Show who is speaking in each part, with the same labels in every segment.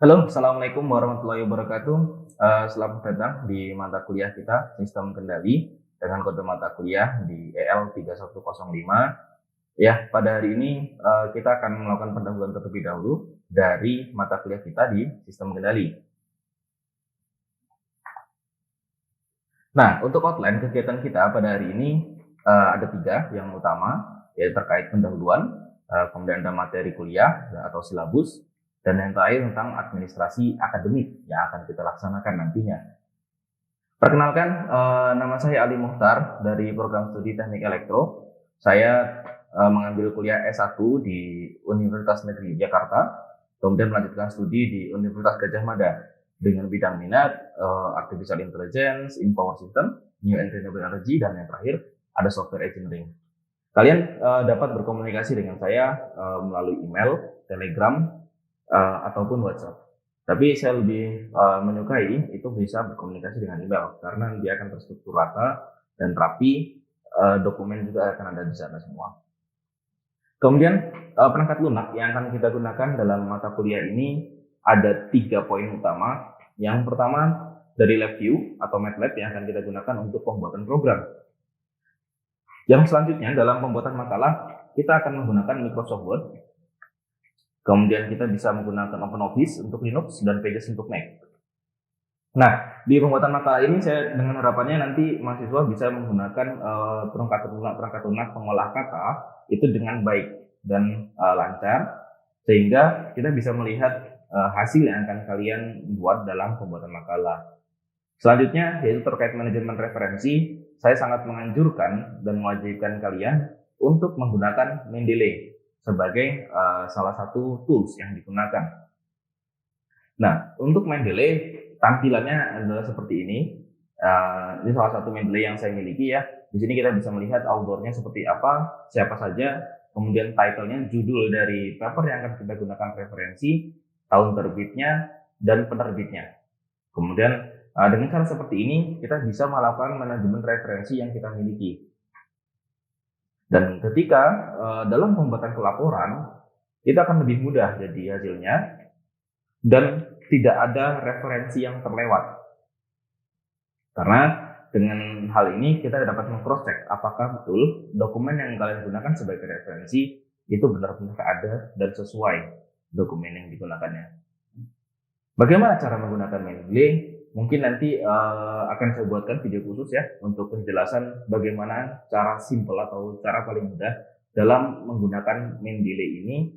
Speaker 1: Halo, Assalamualaikum warahmatullahi wabarakatuh. Selamat datang di mata kuliah kita, Sistem Kendali, dengan kode mata kuliah di EL3105. Ya, pada hari ini kita akan melakukan pendahuluan terlebih dahulu dari mata kuliah kita di Sistem Kendali. Nah, untuk outline kegiatan kita pada hari ini ada 3 yang utama, yaitu terkait pendahuluan, kemudian ada materi kuliah atau silabus, dan yang terakhir tentang administrasi akademik yang akan kita laksanakan nantinya. Perkenalkan, nama saya Ali Muhtar dari program studi Teknik Elektro. Saya mengambil kuliah S1 di Universitas Negeri Jakarta, kemudian melanjutkan studi di Universitas Gadjah Mada dengan bidang minat Artificial Intelligence, in Power System, New and Renewable Energy, dan yang terakhir ada Software Engineering. Kalian dapat berkomunikasi dengan saya melalui email, Telegram, ataupun WhatsApp. Tapi saya lebih menyukai itu bisa berkomunikasi dengan email karena dia akan terstruktur rata dan rapi, dokumen juga akan ada di sana semua. Kemudian perangkat lunak yang akan kita gunakan dalam mata kuliah ini ada 3 poin utama. Yang pertama dari LabVIEW atau MATLAB yang akan kita gunakan untuk pembuatan program. Yang selanjutnya dalam pembuatan makalah kita akan menggunakan Microsoft Word. Kemudian kita bisa menggunakan OpenOffice untuk Linux dan Pages untuk Mac. Nah, di pembuatan makalah ini saya dengan harapannya nanti mahasiswa bisa menggunakan perangkat lunak pengolah kata itu dengan baik dan lancar, sehingga kita bisa melihat hasil yang akan kalian buat dalam pembuatan makalah. Selanjutnya yaitu terkait manajemen referensi, saya sangat menganjurkan dan mewajibkan kalian untuk menggunakan Mendeley sebagai salah satu tools yang digunakan. Nah, untuk Mendeley tampilannya adalah seperti ini. Ini salah satu Mendeley yang saya miliki ya. Di sini kita bisa melihat authornya seperti apa, siapa saja, kemudian title-nya, judul dari paper yang akan kita gunakan referensi, tahun terbitnya, dan penerbitnya. Kemudian dengan cara seperti ini kita bisa melakukan manajemen referensi yang kita miliki. Dan ketika dalam pembuatan pelaporan, itu akan lebih mudah jadi hasilnya dan tidak ada referensi yang terlewat. Karena dengan hal ini kita dapat meng-cross-check apakah betul dokumen yang kalian gunakan sebagai referensi itu benar-benar ada dan sesuai dokumen yang digunakannya. Bagaimana cara menggunakan Mendeley? Mungkin nanti akan saya buatkan video khusus ya untuk penjelasan bagaimana cara simple atau cara paling mudah dalam menggunakan Mendeley ini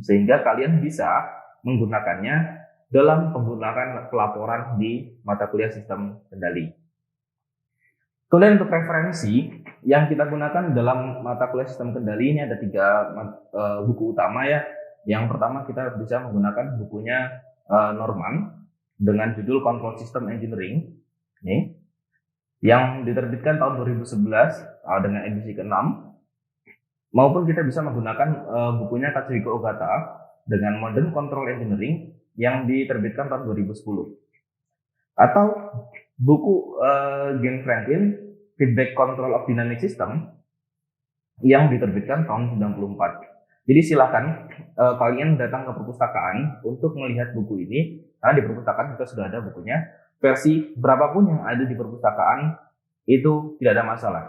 Speaker 1: sehingga kalian bisa menggunakannya dalam penggunaan pelaporan di mata kuliah sistem kendali. Kemudian untuk referensi yang kita gunakan dalam mata kuliah sistem kendali ini ada 3 buku utama ya. Yang pertama kita bisa menggunakan bukunya Norman dengan judul Control System Engineering nih, yang diterbitkan tahun 2011 dengan edisi ke-6, maupun kita bisa menggunakan bukunya Katsuhiko Ogata dengan Modern Control Engineering yang diterbitkan tahun 2010, atau buku Gen Franklin Feedback Control of Dynamic System yang diterbitkan tahun 94. Jadi silakan kalian datang ke perpustakaan untuk melihat buku ini. Karena di perpustakaan kita sudah ada bukunya. Versi berapapun yang ada di perpustakaan itu tidak ada masalah.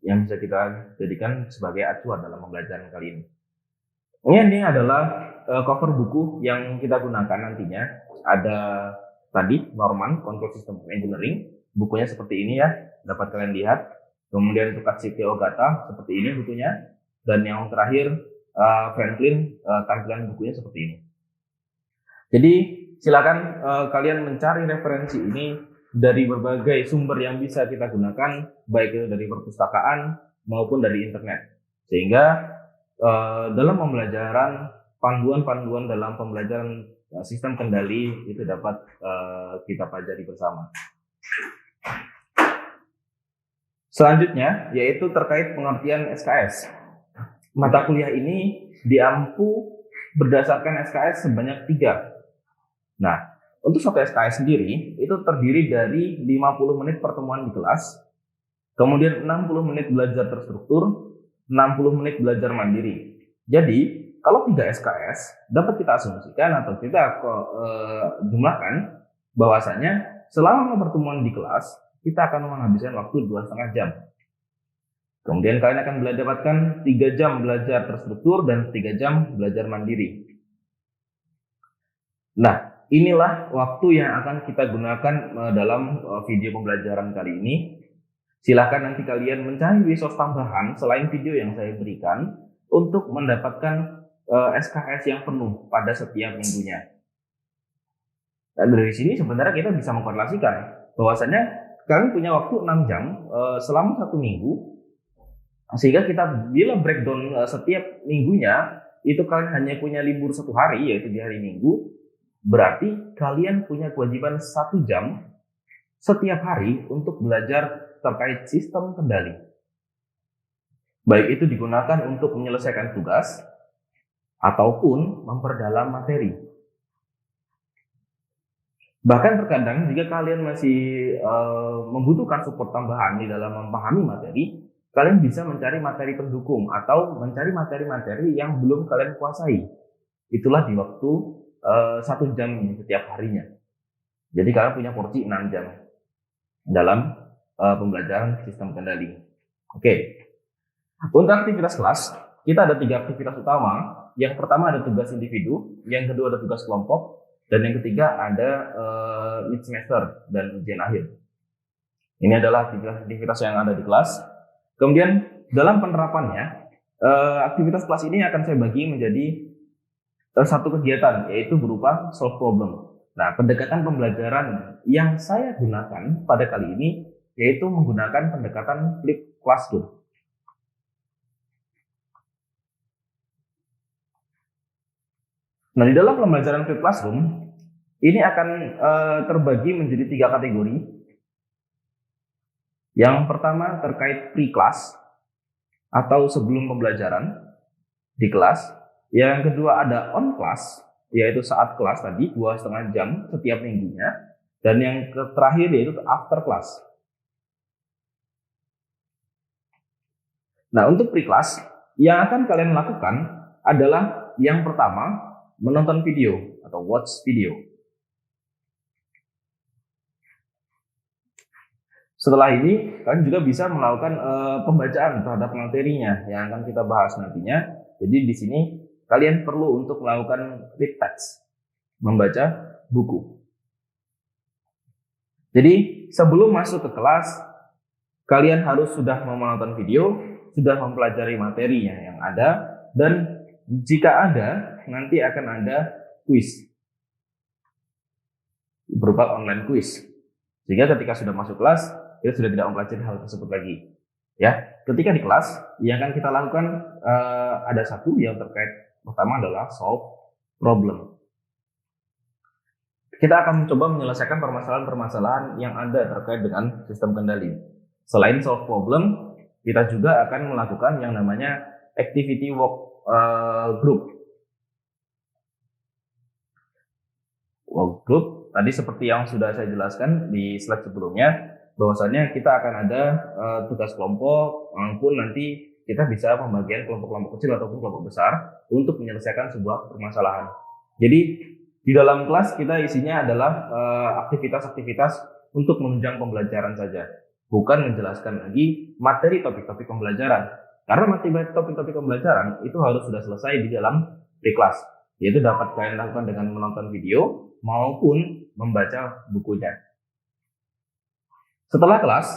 Speaker 1: Yang bisa kita jadikan sebagai acuan dalam pembelajaran kali ini. Ini adalah cover buku yang kita gunakan nantinya. Ada tadi Norman Control System Engineering. Bukunya seperti ini ya. Dapat kalian lihat. Kemudian untuk Katsuhiko Ogata seperti ini bukunya. Dan yang terakhir Franklin, tampilan bukunya seperti ini. Jadi silakan kalian mencari referensi ini dari berbagai sumber yang bisa kita gunakan, baik itu dari perpustakaan maupun dari internet. Sehingga dalam pembelajaran, panduan-panduan dalam pembelajaran sistem kendali itu dapat kita pelajari bersama. Selanjutnya yaitu terkait pengertian SKS. Mata kuliah ini diampu berdasarkan SKS sebanyak 3. Nah, untuk satu SKS sendiri itu terdiri dari 50 menit pertemuan di kelas, kemudian 60 menit belajar terstruktur, 60 menit belajar mandiri. Jadi kalau 3 SKS dapat kita asumsikan atau kita jumlahkan bahwasanya selama pertemuan di kelas kita akan menghabiskan waktu 2,5 jam. Kemudian kalian akan mendapatkan 3 jam belajar terstruktur dan 3 jam belajar mandiri. Nah, inilah waktu yang akan kita gunakan dalam video pembelajaran kali ini. Silahkan nanti kalian mencari resource tambahan selain video yang saya berikan untuk mendapatkan SKS yang penuh pada setiap minggunya. Dan dari sini sebenarnya kita bisa mengkorelasikan bahwasanya kalian punya waktu 6 jam selama 1 minggu, sehingga kita bila breakdown setiap minggunya itu kalian hanya punya libur 1 hari, yaitu di hari Minggu. Berarti kalian punya kewajiban 1 jam setiap hari untuk belajar terkait sistem kendali. Baik itu digunakan untuk menyelesaikan tugas ataupun memperdalam materi. Bahkan terkadang jika kalian masih membutuhkan support tambahan di dalam memahami materi, kalian bisa mencari materi pendukung atau mencari materi-materi yang belum kalian kuasai. Itulah di waktu 1 jam setiap harinya. Jadi kalian punya porsi 6 jam dalam pembelajaran sistem kendali. Oke. Untuk aktivitas kelas, kita ada 3 aktivitas utama. Yang pertama ada tugas individu, yang kedua ada tugas kelompok, dan yang ketiga ada mid semester dan ujian akhir. Ini adalah aktivitas yang ada di kelas. Kemudian dalam penerapannya, aktivitas kelas ini akan saya bagi menjadi satu kegiatan, yaitu berupa solve problem. Nah, pendekatan pembelajaran yang saya gunakan pada kali ini yaitu menggunakan pendekatan flip classroom. Nah, di dalam pembelajaran flip classroom ini akan terbagi menjadi 3 kategori. Yang pertama terkait pre-class atau sebelum pembelajaran di kelas. Yang kedua ada on class, yaitu saat kelas tadi 2,5 jam setiap minggunya. Dan yang terakhir yaitu after class. Nah, untuk pre-class yang akan kalian lakukan adalah yang pertama menonton video atau watch video. Setelah ini kalian juga bisa melakukan pembacaan terhadap materinya yang akan kita bahas nantinya. Jadi di sini kalian perlu untuk melakukan read text, membaca buku. Jadi sebelum masuk ke kelas, kalian harus sudah menonton video, sudah mempelajari materinya yang ada, dan jika ada, nanti akan ada kuis berupa online kuis. Sehingga ketika sudah masuk kelas, kita sudah tidak mempelajari hal tersebut lagi. Ya, ketika di kelas, yang akan kita lakukan ada satu yang terkait. Pertama adalah solve problem. Kita akan mencoba menyelesaikan permasalahan-permasalahan yang ada terkait dengan sistem kendali. Selain solve problem, kita juga akan melakukan yang namanya activity work group. Work group, tadi seperti yang sudah saya jelaskan di slide sebelumnya, bahwasanya kita akan ada tugas kelompok, maupun nanti kita bisa pembagian kelompok-kelompok kecil ataupun kelompok besar untuk menyelesaikan sebuah permasalahan. Jadi di dalam kelas kita isinya adalah aktivitas-aktivitas untuk menunjang pembelajaran saja, bukan menjelaskan lagi materi topik-topik pembelajaran. Karena materi topik-topik pembelajaran itu harus sudah selesai di dalam pre-class, yaitu dapat kalian lakukan dengan menonton video maupun membaca bukunya. Setelah kelas,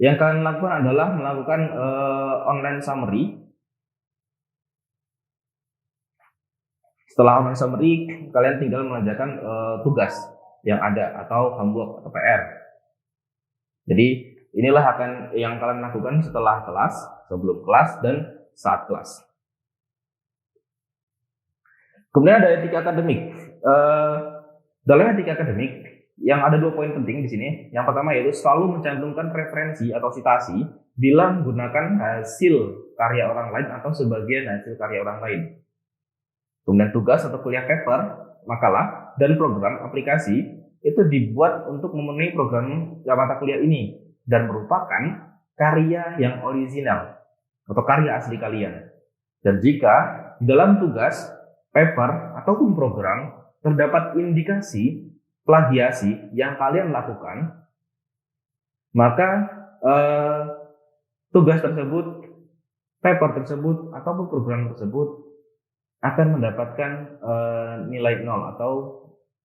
Speaker 1: yang kalian lakukan adalah melakukan online summary. Setelah online summary, kalian tinggal mengerjakan tugas yang ada atau homework atau PR. Jadi inilah akan yang kalian lakukan setelah kelas, sebelum kelas, dan saat kelas. Kemudian ada etika akademik. Dalam etika akademik, yang ada 2 poin penting di sini. Yang pertama yaitu selalu mencantumkan referensi atau citasi bila menggunakan hasil karya orang lain atau sebagian hasil karya orang lain. Kemudian tugas atau kuliah paper, makalah, dan program aplikasi itu dibuat untuk memenuhi program mata kuliah ini dan merupakan karya yang orisinal atau karya asli kalian. Dan jika di dalam tugas, paper, ataupun program terdapat indikasi plagiasi yang kalian lakukan, maka tugas tersebut, paper tersebut, ataupun program tersebut akan mendapatkan nilai 0 atau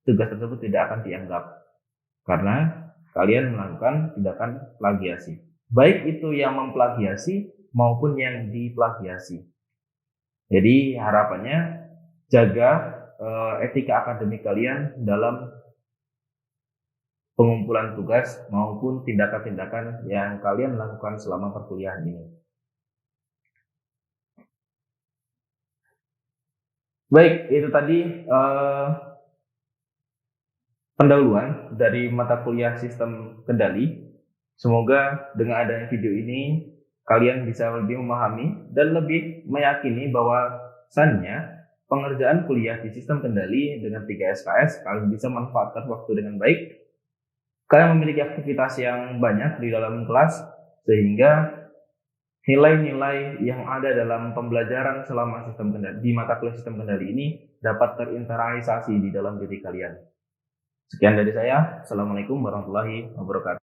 Speaker 1: tugas tersebut tidak akan dianggap karena kalian melakukan tindakan plagiasi. Baik itu yang memplagiasi maupun yang diplagiasi. Jadi harapannya jaga etika akademik kalian dalam pengumpulan tugas maupun tindakan-tindakan yang kalian lakukan selama perkuliahan ini. Baik, itu tadi pendahuluan dari mata kuliah sistem kendali. Semoga dengan adanya video ini kalian bisa lebih memahami dan lebih meyakini bahwasannya pengerjaan kuliah di sistem kendali dengan 3 SKS kalian bisa manfaatkan waktu dengan baik. Kalian memiliki aktivitas yang banyak di dalam kelas sehingga nilai-nilai yang ada dalam pembelajaran selama sistem kendali di mata kuliah sistem kendali ini dapat terinternalisasi di dalam diri kalian. Sekian dari saya. Assalamualaikum warahmatullahi wabarakatuh.